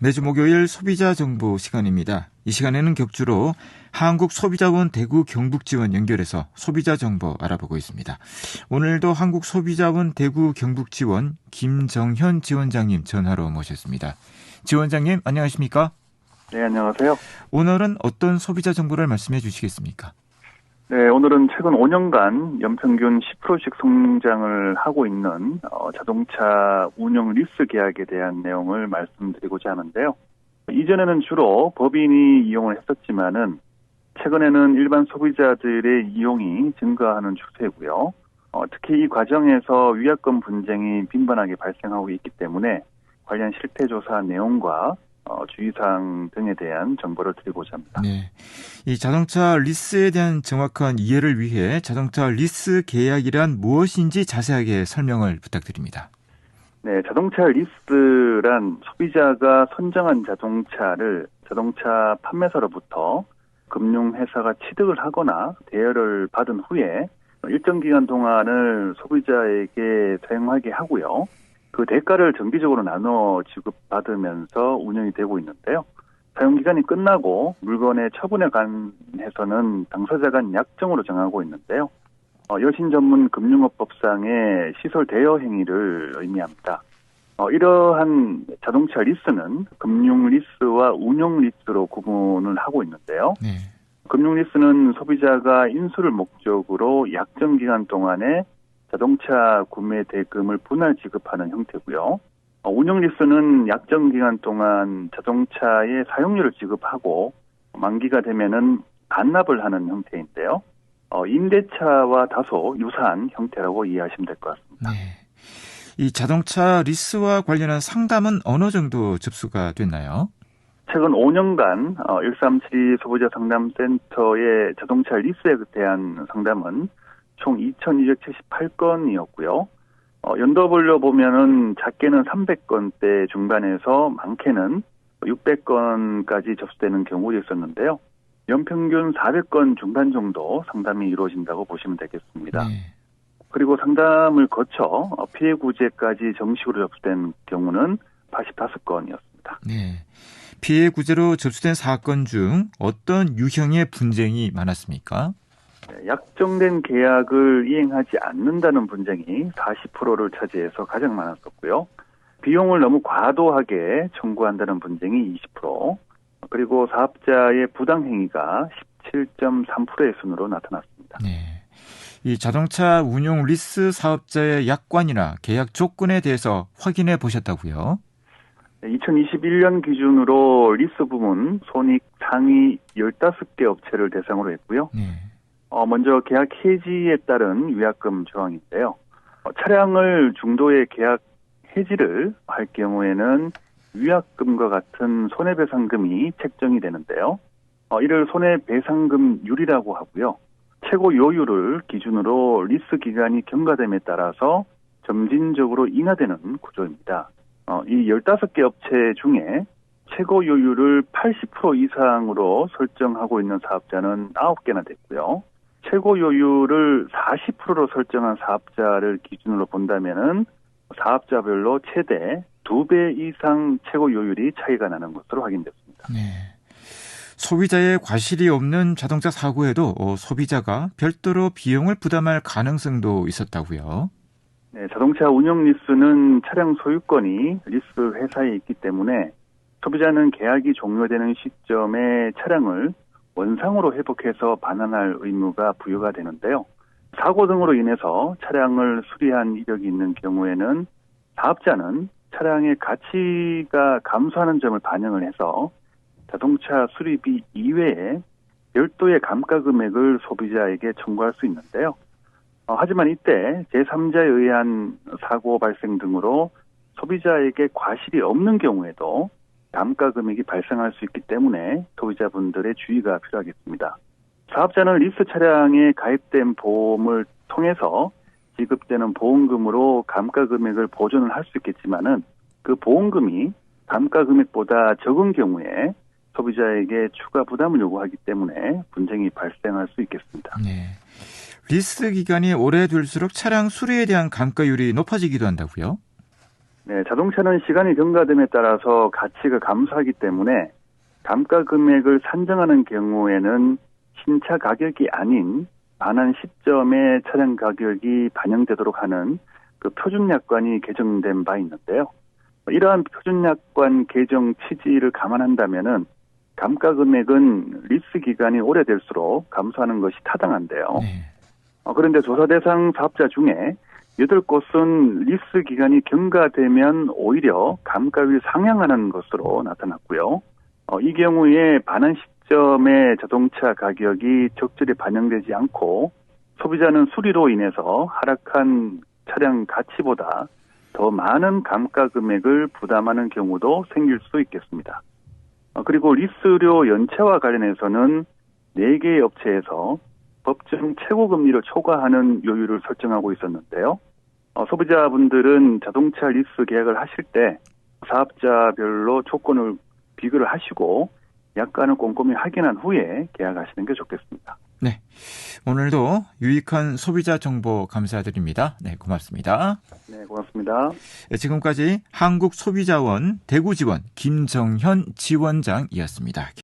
매주 목요일 소비자 정보 시간입니다. 이 시간에는 격주로 한국소비자원 대구 경북지원 연결해서 소비자 정보 알아보고 있습니다. 오늘도 한국소비자원 대구 경북지원 김정현 지원장님 전화로 모셨습니다. 지원장님 안녕하십니까? 네, 안녕하세요. 오늘은 어떤 소비자 정보를 말씀해 주시겠습니까? 네, 오늘은 최근 5년간 연평균 10%씩 성장을 하고 있는 자동차 운영 리스 계약에 대한 내용을 말씀드리고자 하는데요. 이전에는 주로 법인이 이용을 했었지만은 최근에는 일반 소비자들의 이용이 증가하는 추세고요. 특히 이 과정에서 위약금 분쟁이 빈번하게 발생하고 있기 때문에 관련 실태조사 내용과 주의사항 등에 대한 정보를 드리고자 합니다. 네, 이 자동차 리스에 대한 정확한 이해를 위해 자동차 리스 계약이란 무엇인지 자세하게 설명을 부탁드립니다. 네, 자동차 리스란 소비자가 선정한 자동차를 자동차 판매사로부터 금융회사가 취득을 하거나 대여를 받은 후에 일정 기간 동안을 소비자에게 사용하게 하고요. 그 대가를 정기적으로 나눠 지급받으면서 운영이 되고 있는데요. 사용기간이 끝나고 물건의 처분에 관해서는 당사자 간 약정으로 정하고 있는데요. 여신 전문 금융업법상의 시설 대여 행위를 의미합니다. 이러한 자동차 리스는 금융 리스와 운용 리스로 구분을 하고 있는데요. 네. 금융 리스는 소비자가 인수를 목적으로 약정 기간 동안에 자동차 구매 대금을 분할 지급하는 형태고요. 운영 리스는 약정 기간 동안 자동차의 사용료를 지급하고 만기가 되면은 반납을 하는 형태인데요. 임대차와 다소 유사한 형태라고 이해하시면 될 것 같습니다. 네. 이 자동차 리스와 관련한 상담은 어느 정도 접수가 됐나요? 최근 5년간 1372 소비자 상담센터의 자동차 리스에 대한 상담은 총 2,278건이었고요. 연도별로 보면은 작게는 300건대 중반에서 많게는 600건까지 접수되는 경우도 있었는데요. 연평균 400건 중반 정도 상담이 이루어진다고 보시면 되겠습니다. 네. 그리고 상담을 거쳐 피해 구제까지 정식으로 접수된 경우는 85건이었습니다. 네. 피해 구제로 접수된 사건 중 어떤 유형의 분쟁이 많았습니까? 약정된 계약을 이행하지 않는다는 분쟁이 40%를 차지해서 가장 많았었고요. 비용을 너무 과도하게 청구한다는 분쟁이 20%, 그리고 사업자의 부당행위가 17.3%의 순으로 나타났습니다. 네. 이 자동차 운용 리스 사업자의 약관이나 계약 조건에 대해서 확인해 보셨다고요? 2021년 기준으로 리스 부문 손익 상위 15개 업체를 대상으로 했고요. 네. 먼저 계약 해지에 따른 위약금 조항인데요. 차량을 중도에 계약 해지를 할 경우에는 위약금과 같은 손해배상금이 책정이 되는데요. 이를 손해배상금률이라고 하고요. 최고 요율을 기준으로 리스 기간이 경과됨에 따라서 점진적으로 인하되는 구조입니다. 이 15개 업체 중에 최고 요율을 80% 이상으로 설정하고 있는 사업자는 9개나 됐고요. 최고 요율을 40%로 설정한 사업자를 기준으로 본다면은 사업자별로 최대 2배 이상 최고 요율이 차이가 나는 것으로 확인됐습니다. 네. 소비자의 과실이 없는 자동차 사고에도 소비자가 별도로 비용을 부담할 가능성도 있었다고요? 네, 자동차 운영 리스는 차량 소유권이 리스 회사에 있기 때문에 소비자는 계약이 종료되는 시점에 차량을 원상으로 회복해서 반환할 의무가 부여가 되는데요. 사고 등으로 인해서 차량을 수리한 이력이 있는 경우에는 사업자는 차량의 가치가 감소하는 점을 반영을 해서 자동차 수리비 이외에 별도의 감가 금액을 소비자에게 청구할 수 있는데요. 하지만 이때 제3자에 의한 사고 발생 등으로 소비자에게 과실이 없는 경우에도 감가 금액이 발생할 수 있기 때문에 소비자분들의 주의가 필요하겠습니다. 사업자는 리스 차량에 가입된 보험을 통해서 지급되는 보험금으로 감가 금액을 보존을 할 수 있겠지만은 그 보험금이 감가 금액보다 적은 경우에 소비자에게 추가 부담을 요구하기 때문에 분쟁이 발생할 수 있겠습니다. 네. 리스 기간이 오래될수록 차량 수리에 대한 감가율이 높아지기도 한다고요? 네, 자동차는 시간이 경과됨에 따라서 가치가 감소하기 때문에 감가 금액을 산정하는 경우에는 신차 가격이 아닌 반환 시점에 차량 가격이 반영되도록 하는 그 표준약관이 개정된 바 있는데요. 이러한 표준약관 개정 취지를 감안한다면은 감가 금액은 리스 기간이 오래될수록 감소하는 것이 타당한데요. 네. 그런데 조사 대상 사업자 중에 8곳은 리스 기간이 경과되면 오히려 감가율이 상향하는 것으로 나타났고요. 이 경우에 반환 시점에 자동차 가격이 적절히 반영되지 않고 소비자는 수리로 인해서 하락한 차량 가치보다 더 많은 감가 금액을 부담하는 경우도 생길 수 있겠습니다. 그리고 리스료 연체와 관련해서는 4개의 업체에서 법정 최고금리를 초과하는 요율을 설정하고 있었는데요. 소비자분들은 자동차 리스 계약을 하실 때 사업자별로 조건을 비교를 하시고 약관을 꼼꼼히 확인한 후에 계약하시는 게 좋겠습니다. 네. 오늘도 유익한 소비자 정보 감사드립니다. 네, 고맙습니다. 네, 고맙습니다. 지금까지 한국소비자원 대구지원 김정현 지원장이었습니다.